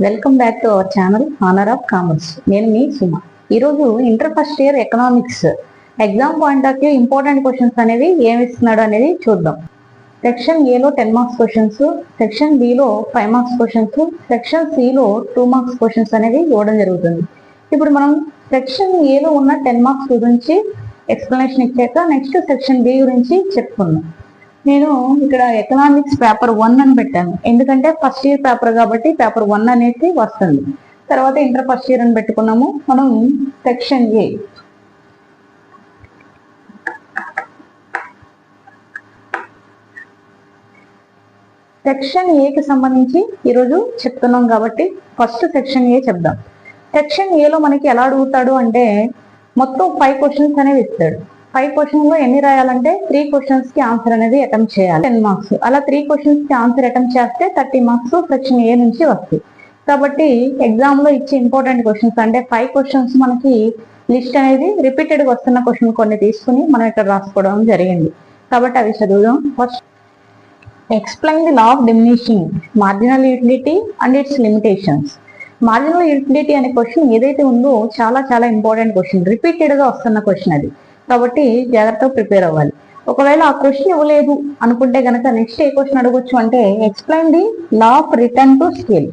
Welcome back to our channel honour of commerce. నేను మీ సుమ. ఈరోజు inter first year economics exam point of view important questions అనేవి ఏమి ఇస్తున్నాడు అనేది చూద్దాం. సెక్షన్ ఏలో 10 మార్క్స్ క్వశ్చన్స్, సెక్షన్ బిలో 5 మార్క్స్ క్వశ్చన్స్, సెక్షన్ సిలో 2 మార్క్స్ క్వశ్చన్స్ అనేవి ఇవ్వడం జరుగుతుంది. ఇప్పుడు మనం సెక్షన్ ఏలో ఉన్న 10 మార్క్స్ గురించి ఎక్స్ప్లెనేషన్ ఇచ్చాక నెక్స్ట్ సెక్షన్ బి గురించి చెప్పుకుందాం. నేను ఇక్కడ ఎకనామిక్స్ పేపర్ 1 అని పెట్టాను, ఎందుకంటే ఫస్ట్ ఇయర్ పేపర్ కాబట్టి పేపర్ 1 అనేది వస్తుంది. తర్వాత ఇంటర్ ఫస్ట్ ఇయర్ అని పెట్టుకున్నాము. మనం సెక్షన్ ఏ సెక్షన్ ఏకి సంబంధించి ఈరోజు చెప్తున్నాం కాబట్టి ఫస్ట్ సెక్షన్ ఏ చెప్దాం. సెక్షన్ ఏలో మనకి ఎలా అడుగుతాడు అంటే మొత్తం 5 క్వశ్చన్స్ అనేవి ఇస్తాడు. 5 క్వశ్చన్ లో ఎన్ని రాయాలంటే 3 క్వశ్చన్స్ కి ఆన్సర్ అనేది అటెంప్ట్ చేయాలి. 10 మార్క్స్. అలా 3 క్వశ్చన్స్ కి ఆన్సర్ అటెంప్ట్ చేస్తే 30 మార్క్స్ సెక్షన్ ఏ నుంచి వస్తాయి. కాబట్టి ఎగ్జామ్ లో ఇచ్చే ఇంపార్టెంట్ క్వశ్చన్స్ అంటే 5 క్వశ్చన్స్ మనకి లిస్ట్ అనేది రిపీటెడ్ గా వస్తున్న క్వశ్చన్ కొన్ని తీసుకుని మనం ఇక్కడ రాసుకోవడం జరిగింది. కాబట్టి అవి చదువుదాం. First, explain the law of diminishing marginal utility and it's limitations. Marginal utility అనే క్వశ్చన్ ఏదైతే ఉందో చాలా చాలా ఇంపార్టెంట్ క్వశ్చన్, రిపీటెడ్ గా వస్తున్న క్వశ్చన్ అది. కాబట్టి జాగ్రత్తగా ప్రిపేర్ అవ్వాలి. ఒకవేళ ఆ క్వశ్చన్ ఇవ్వలేదు అనుకుంటే కనుక నెక్స్ట్ ఏ క్వశ్చన్ అడగొచ్చు అంటే explain the law of return to scale.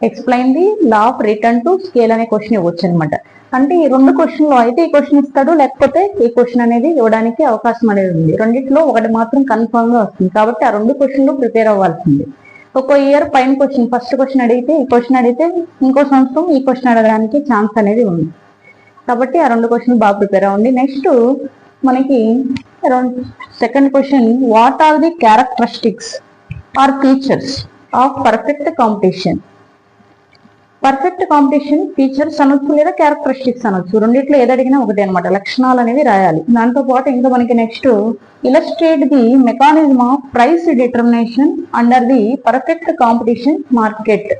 Explain the law of return to scale అనే క్వశ్చన్ ఇవ్వచ్చు అనమాట. అంటే ఈ 2 క్వశ్చన్లో అయితే ఈ క్వశ్చన్ ఇస్తాడు, లేకపోతే ఈ క్వశ్చన్ అనేది ఇవ్వడానికి అవకాశం అనేది ఉంది. రెండిట్లో ఒకటి మాత్రం కన్ఫర్మ్ గా వస్తుంది. కాబట్టి ఆ 2 క్వశ్చన్లు ప్రిపేర్ అవ్వాల్సింది. ఒక ఇయర్ పైన క్వశ్చన్, ఫస్ట్ క్వశ్చన్ అడిగితే ఈ క్వశ్చన్ అడిగితే ఇంకో సంవత్సరం ఈ క్వశ్చన్ అడగడానికి ఛాన్స్ అనేది ఉంది. కాబట్టి ఆ 2 క్వశ్చన్ బాగా ప్రిపేర్ అవ్వండి. నెక్స్ట్ మనకి second question, what are the characteristics or features of perfect competition. Perfect competition features అనొచ్చు లేదా క్యారెక్టరిస్టిక్స్ అనొచ్చు, రెండిట్లో ఏది అడిగినా ఒకటి అనమాట. లక్షణాలు అనేవి రాయాలి. దాంతో పాటు ఇంకా మనకి next illustrate the mechanism of price determination under the perfect competition market.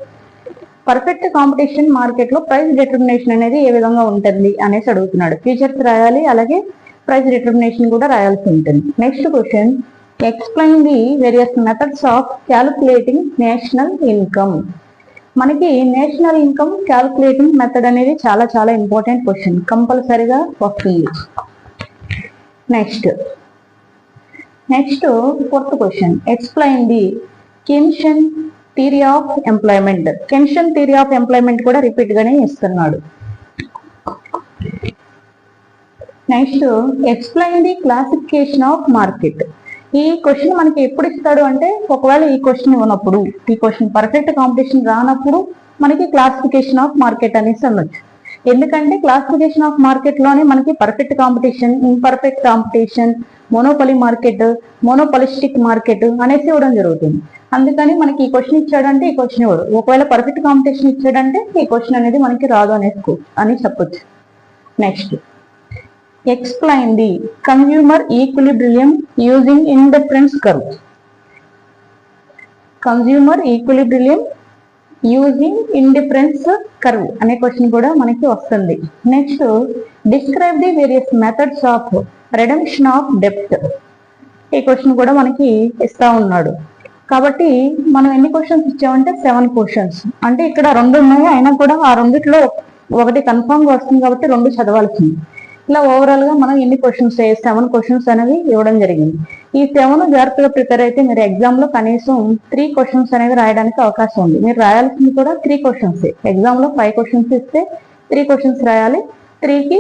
Perfect competition market లో ప్రైస్ డిటర్మినేషన్ అనేది ఏ విధంగా ఉంటుంది అనేసి అడుగుతున్నాడు. ఫీచర్స్ రాయాలి, అలాగే ప్రైస్ డిటర్మినేషన్ కూడా రాయాల్సి ఉంటుంది. Next question, explain the various methods of calculating national income. మనకి నేషనల్ ఇన్కమ్ క్యాలిక్యులేటింగ్ మెథడ్ అనేది చాలా చాలా ఇంపార్టెంట్ క్వశ్చన్, కంపల్సరీగా వస్తుంది. Next fourth question, explain the Keynesian theory of employment. Keynesian theory of employment కూడా రిపీట్ గానే ఇస్తున్నాడు. Next, explain the classification of market. ఈ క్వశ్చన్ మనకి ఎప్పుడు ఇస్తాడు అంటే ఒకవేళ ఈ క్వశ్చన్ ఇవ్వనప్పుడు, ఈ క్వశ్చన్ పర్ఫెక్ట్ కాంపిటీషన్ రానప్పుడు మనకి క్లాసిఫికేషన్ ఆఫ్ మార్కెట్ అనేసి అనొచ్చు. ఎందుకంటే క్లాసిఫికేషన్ ఆఫ్ మార్కెట్ లోనే మనకి perfect competition, imperfect competition, monopoly market, monopolistic market అనేసి ఇవ్వడం జరుగుతుంది. అందుకని మనకి ఈ క్వశ్చన్ ఇచ్చాడంటే ఈ క్వశ్చన్ ఇవ్వడు. ఒకవేళ పర్ఫెక్ట్ కాంపిటీషన్ ఇచ్చాడంటే ఈ క్వశ్చన్ అనేది మనకి రాదు అని చెప్పొచ్చు. Next, explain the consumer equilibrium using indifference curve. Consumer equilibrium using indifference curve అనే క్వశ్చన్ కూడా మనకి వస్తుంది. Next, describe the various methods of redemption of డెప్ట్. ఈ క్వశ్చన్ కూడా మనకి ఇస్తా ఉన్నాడు. కాబట్టి మనం ఎన్ని క్వశ్చన్స్ ఇచ్చామంటే 7 క్వశ్చన్స్. అంటే ఇక్కడ 2 ఉన్నాయి, అయినా కూడా ఆ రెండిట్లో ఒకటి కన్ఫర్మ్ గా వస్తుంది కాబట్టి 2 చదవాల్సింది. ఇలా ఓవరాల్ గా మనం ఎన్ని క్వశ్చన్స్ 7 క్వశ్చన్స్ అనేవి ఇవ్వడం జరిగింది. ఈ 7 జాగ్రత్తగా ప్రిపేర్ అయితే మీరు ఎగ్జామ్ లో కనీసం 3 క్వశ్చన్స్ అనేవి రాయడానికి అవకాశం ఉంది. మీరు రాయాల్సింది కూడా 3 క్వశ్చన్స్. ఎగ్జామ్ లో 5 క్వశ్చన్స్ ఇస్తే 3 క్వశ్చన్స్ రాయాలి. 3కి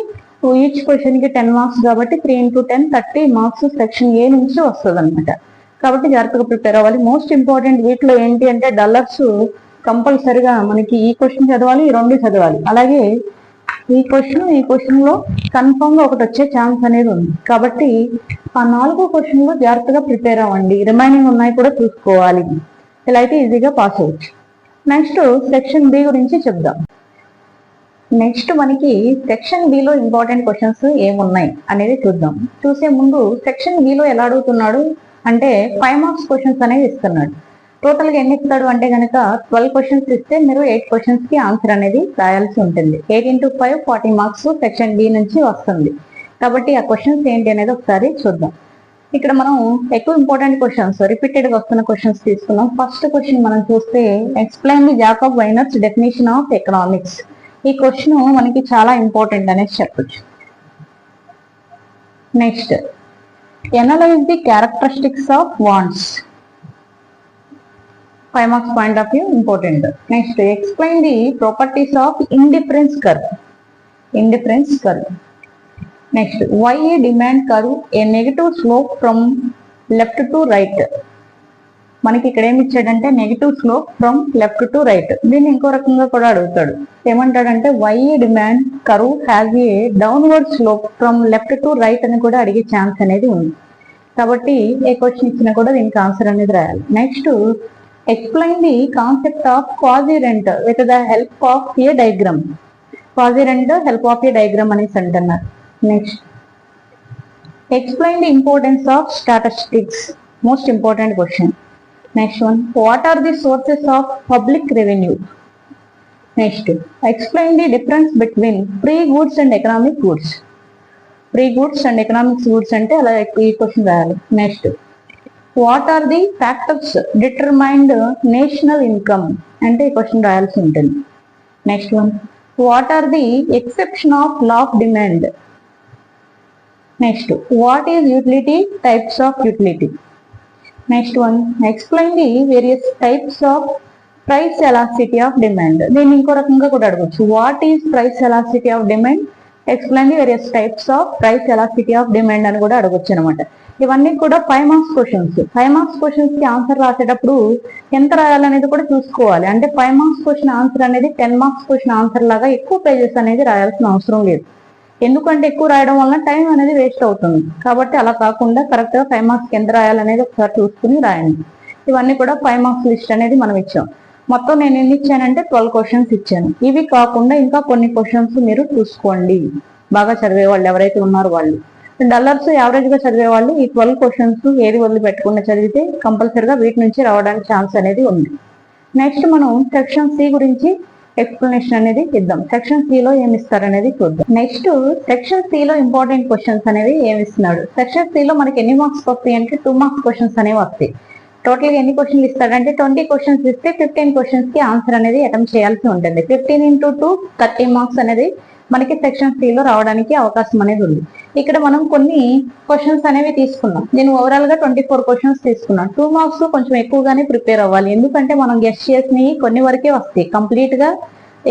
ఈచ్ క్వశ్చన్ కి 10 మార్క్స్ కాబట్టి 3 × 10 30 మార్క్స్ సెక్షన్ ఏ నుంచి వస్తుంది అనమాట. కాబట్టి జాగ్రత్తగా ప్రిపేర్ అవ్వాలి. మోస్ట్ ఇంపార్టెంట్ వీటిలో ఏంటి అంటే డల్లర్స్ కంపల్సరిగా మనకి ఈ క్వశ్చన్ చదవాలి, ఈ 2 చదవాలి. అలాగే ఈ క్వశ్చన్ లో కన్ఫర్మ్ గా ఒకటి వచ్చే ఛాన్స్ అనేది ఉంది. కాబట్టి ఆ 4 క్వశ్చన్ లో జాగ్రత్తగా ప్రిపేర్ అవ్వండి. రిమైనింగ్ ఉన్నాయి కూడా చూసుకోవాలి. ఇలా అయితే ఈజీగా పాస్ అవ్వచ్చు. నెక్స్ట్ సెక్షన్ బి గురించి చెప్దాం. నెక్స్ట్ మనకి సెక్షన్ బిలో ఇంపార్టెంట్ క్వశ్చన్స్ ఏమున్నాయి అనేది చూద్దాం. చూసే ముందు సెక్షన్ బిలో ఎలా అడుగుతున్నాడు అంటే 5 మార్క్స్ క్వశ్చన్స్ అనేవి ఇస్తున్నాడు. టోటల్ గా ఎన్ని ఇస్తాడు అంటే కనుక 12 క్వశ్చన్స్ ఇస్తే మీరు 8 క్వశ్చన్స్ కి ఆన్సర్ అనేది రాయాల్సి ఉంటుంది. 8 × 5 40 మార్క్స్ సెక్షన్ బి నుంచి వస్తుంది. కాబట్టి ఆ క్వశ్చన్స్ ఏంటి అనేది ఒకసారి చూద్దాం. ఇక్కడ మనం ఎక్కువ ఇంపార్టెంట్ క్వశ్చన్స్ రిపీటెడ్ గా వస్తున్న క్వశ్చన్స్ తీసుకున్నాం. ఫస్ట్ క్వశ్చన్ మనం చూస్తే explain the Jacob Viner's definition of economics. ఈ క్వశ్చన్ మనకి చాలా ఇంపార్టెంట్ అనేసి చెప్పొచ్చు. Next analyse the characteristics of wants. 5 marks point of view important. Next explain the properties of indifference curve. Indifference curve. Next why a demand curve a negative slope from left to right. మనకి ఇక్కడ ఏమి ఇచ్చాడంటే negative slope from left to right. దీన్ని ఇంకో రకంగా కూడా అడుగుతాడు. ఏమంటాడంటే why a demand curve has a downward slope from left to right అని కూడా అడిగే ఛాన్స్ అనేది ఉంది. కాబట్టి ఏ క్వశ్చన్ ఇచ్చినా కూడా దీనికి ఆన్సర్ అనేది రాయాలి. Next explain the concept of quasi-rent with the help of a diagram. Quasi-rent help of a diagram అనేసి అంటున్నారు. Next explain the importance of statistics. Most important question. Next one, what are the sources of public revenue? Next explain the difference between free goods and economic goods. Free goods and economic goods అంటే అలా ఈ question రాయాలి. Next what are the factors determined national income అంటే ఈ question రాయాల్సి ఉంటుంది. Next one what are the exception of law of demand. Next what is utility types of utility. Next one explain the various types of price elasticity of demand. దీన్ని ఇంకో రకంగా కూడా అడగచ్చు. What is price elasticity of demand, explain the various types of price elasticity of demand అని కూడా అడగచ్చు అనమాట. ఇవన్నీ కూడా 5 marks క్వశ్చన్స్. 5 marks క్వశ్చన్స్ కి ఆన్సర్ రాసేటప్పుడు ఎంత రాయాలనేది కూడా చూసుకోవాలి. అంటే 5 marks క్వశ్చన్ ఆన్సర్ అనేది 10 marks క్వశ్చన్ ఆన్సర్ లాగా ఎక్కువ పేజెస్ అనేది రాయాల్సిన అవసరం లేదు. ఎందుకంటే ఎక్కువ రాయడం వల్ల టైం అనేది వేస్ట్ అవుతుంది. కాబట్టి అలా కాకుండా కరెక్ట్ గా 5 marks ఎంత రాయాలనేది ఒకసారి చూసుకుని రాయండి. ఇవన్నీ కూడా 5 marks లిస్ట్ అనేది మనం ఇచ్చాం. మొత్తం నేను ఎన్ని ఇచ్చానంటే 12 క్వశ్చన్స్ ఇచ్చాను. ఇవి కాకుండా ఇంకా కొన్ని క్వశ్చన్స్ మీరు చూసుకోండి. బాగా చదివే వాళ్ళు ఎవరైతే ఉన్నారో వాళ్ళు. డల్లర్స్ యావరేజ్ గా చదివే వాళ్ళు ఈ 12 క్వశ్చన్స్ ఏది వదిలిపెట్టకుండా చదివితే కంపల్సరిగా వీటి నుంచి రావడానికి ఛాన్స్ అనేది ఉంది. నెక్స్ట్ మనం సెక్షన్ సి గురించి ఎక్స్ప్లెనేషన్ అనేది ఇద్దాం. సెక్షన్ సి లో ఏమి ఇస్తారనేది చూద్దాం. నెక్స్ట్ సెక్షన్ సి లో ఇంపార్టెంట్ క్వశ్చన్స్ అనేవి ఏమి ఇస్తున్నాడు. సెక్షన్ సి లో మనకి ఎన్ని మార్క్స్ వస్తాయి అంటే 2 marks క్వశ్చన్స్ అనేవి వస్తాయి. టోటల్ గా ఎన్ని క్వశ్చన్లు ఇస్తాడంటే 20 క్వశ్చన్స్ ఇస్తే 15 క్వశ్చన్స్ కి ఆన్సర్ అనేది అటెంప్ట్ చేయాల్సి ఉంటుంది. 15 into 2 30 marks అనేది మనకి సెక్షన్ సి లో రావడానికి అవకాశం అనేది ఉంది. ఇక్కడ మనం కొన్ని క్వశ్చన్స్ అనేవి తీసుకున్నాం. నేను ఓవరాల్ గా 24 క్వశ్చన్స్ తీసుకున్నాను. 2 marks కొంచెం ఎక్కువగానే ప్రిపేర్ అవ్వాలి. ఎందుకంటే మనం గెస్ట్ చేసినవి కొన్ని వరకే వస్తాయి, కంప్లీట్ గా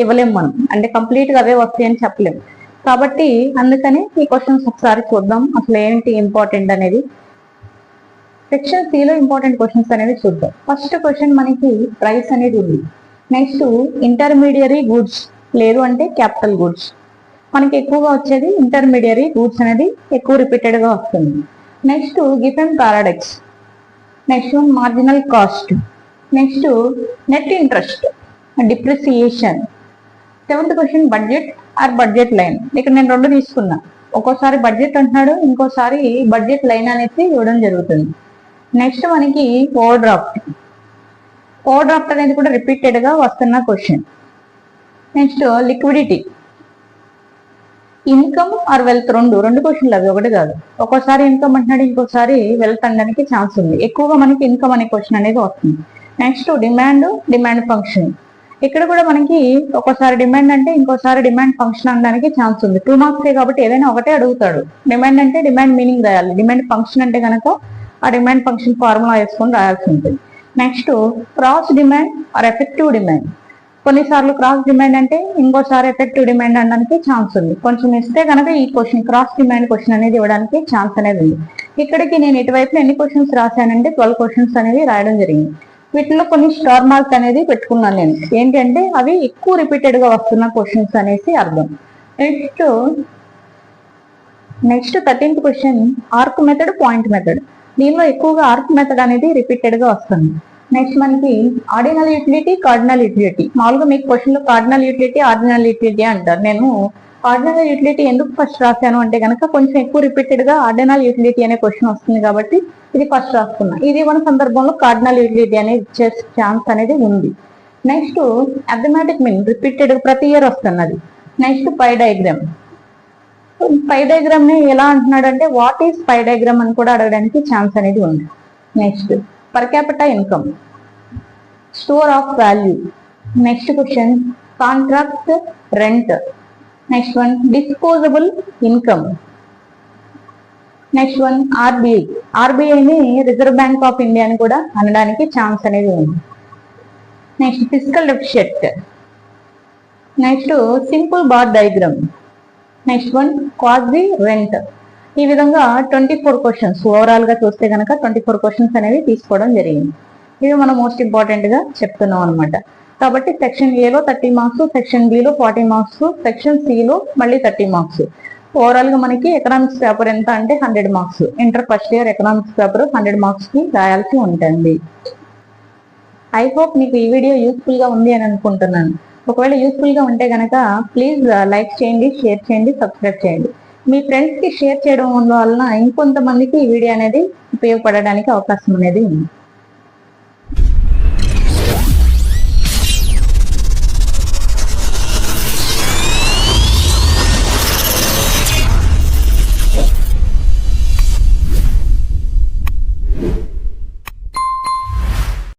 ఇవ్వలేము మనం. అంటే కంప్లీట్ గా అవే వస్తాయి అని చెప్పలేము. కాబట్టి అందుకని ఈ క్వశ్చన్స్ ఒకసారి చూద్దాం అసలు ఏంటి ఇంపార్టెంట్ అనేది. సెక్షన్ సి లో ఇంపార్టెంట్ క్వశ్చన్స్ అనేవి చూద్దాం. ఫస్ట్ క్వశ్చన్ మనకి ప్రైస్ అనేది ఉంది. నెక్స్ట్ ఇంటర్మీడియరీ గూడ్స్ లేదు అంటే క్యాపిటల్ గూడ్స్. మనకి ఎక్కువగా వచ్చేది ఇంటర్మీడియరీ గూడ్స్ అనేది ఎక్కువ రిపీటెడ్ గా వస్తుంది. Next Giffen paradox. Next marginal cost. Next net interest, depreciation. 7th question budget or budget line. ఇక్కడ నేను 2 తీసుకున్నా. ఒక్కోసారి బడ్జెట్ అంటున్నాడు, ఇంకోసారి బడ్జెట్ లైన్ అనేది ఇవ్వడం జరుగుతుంది. నెక్స్ట్ మనకి ఓవర్ డ్రాఫ్ట్. ఓవర్ డ్రాఫ్ట్ అనేది కూడా రిపీటెడ్ గా వస్తున్న question. Next liquidity. Income or wealth, రెండు క్వశ్చన్లు అవి, ఒకటి కాదు. ఒక్కోసారి ఇన్కమ్ అంటున్నాడు, ఇంకోసారి వెల్త్ అనడానికి ఛాన్స్ ఉంది. ఎక్కువగా మనకి ఇన్కమ్ అనే క్వశ్చన్ అనేది వస్తుంది. Next demand function. ఇక్కడ కూడా మనకి ఒక్కోసారి డిమాండ్ అంటే ఇంకోసారి డిమాండ్ ఫంక్షన్ అనడానికి ఛాన్స్ ఉంది. 2 marks కాబట్టి ఏదైనా ఒకటే అడుగుతాడు. డిమాండ్ అంటే డిమాండ్ మీనింగ్ రాయాలి. డిమాండ్ ఫంక్షన్ అంటే కనుక ఆ డిమాండ్ ఫంక్షన్ ఫార్ములా వేసుకొని రాయాల్సి ఉంటుంది. Next cross demand or effective demand. కొన్నిసార్లు క్రాస్ డిమాండ్ అంటే ఇంకోసారి ఎఫెక్టివ్ డిమాండ్ అనడానికి ఛాన్స్ ఉంది. కొంచెం ఇస్తే కనుక ఈ క్వశ్చన్ క్రాస్ డిమాండ్ క్వశ్చన్ అనేది ఇవ్వడానికి ఛాన్స్ అనేది ఉంది. ఇక్కడికి నేను ఇటువైపు ఎన్ని క్వశ్చన్స్ రాశానంటే 12 క్వశ్చన్స్ అనేవి రాయడం జరిగింది. వీటిలో కొన్ని స్టార్ మార్క్ అనేది పెట్టుకున్నాను నేను. ఏంటంటే అవి ఎక్కువ రిపీటెడ్ గా వస్తున్న క్వశ్చన్స్ అనేసి అర్థం. Next 13th question arc method, point method. దీనిలో ఎక్కువగా ఆర్క్ మెథడ్ అనేది రిపీటెడ్ గా వస్తుంది. నెక్స్ట్ మనకి ఆర్డినల్ యూటిలిటీ, కార్డినల్ యూటిలిటీ. మామూలుగా మీకు క్వశ్చన్ లో కార్డినల్ యూటిలిటీ, ఆర్డినల్ యూటిలిటీ అంటారు. నేను ఆర్డినల్ యూటిలిటీ ఎందుకు ఫస్ట్ రాశాను అంటే కనుక కొంచెం ఎక్కువ రిపీటెడ్ గా ఆర్డినల్ యూటిలిటీ అనే క్వశ్చన్ వస్తుంది కాబట్టి ఇది ఫస్ట్ రాస్తున్నా. ఇది మన సందర్భంలో కార్డినల్ యూటిలిటీ అనేది ఇచ్చే ఛాన్స్ అనేది ఉంది. నెక్స్ట్ అర్థమెటిక్ మీన్ రిపీటెడ్ ప్రతి ఇయర్ వస్తున్నది. నెక్స్ట్ పై డయాగ్రామ్. పై డయాగ్రామ్ ని ఎలా అంటున్నాడు అంటే వాట్ ఈస్ పై డయాగ్రామ్ అని కూడా అడగడానికి ఛాన్స్ అనేది ఉంది. Next per capital income, store of value. Next question contract rent. Next one disposable income. Next one RBI. ఆర్బిఐని రిజర్వ్ బ్యాంక్ ఆఫ్ ఇండియా అని కూడా అనడానికి ఛాన్స్ అనేది ఉంది. Next fiscal deficit. Next simple bar diagram. Next one quasi rent. ఈ విధంగా 24 questions overall గా చూస్తే కనుక 24 క్వశ్చన్స్ అనేవి తీసుకోవడం జరిగింది. ఇవి మనం మోస్ట్ ఇంపార్టెంట్ గా చెప్తున్నాం అనమాట. కాబట్టి సెక్షన్ ఏలో 30 మార్క్స్, సెక్షన్ బిలో 40 మార్క్స్, సెక్షన్ సిలో మళ్ళీ 30 మార్క్స్. ఓవరాల్ గా మనకి ఎకనామిక్స్ పేపర్ ఎంత అంటే 100 marks. Inter first year economics paper 100 marks కి రాయాల్సి ఉంటుంది. ఐ హోప్ మీకు ఈ వీడియో యూస్ఫుల్ గా ఉంది అని అనుకుంటున్నాను. ఒకవేళ యూస్ఫుల్ గా ఉంటే కనుక ప్లీజ్ లైక్ చేయండి, షేర్ చేయండి, సబ్స్క్రైబ్ చేయండి. మీ ఫ్రెండ్స్ కి షేర్ చేయడం వలన ఇంకొంతమందికి ఈ వీడియో అనేది ఉపయోగపడడానికి అవకాశం అనేది ఉంది.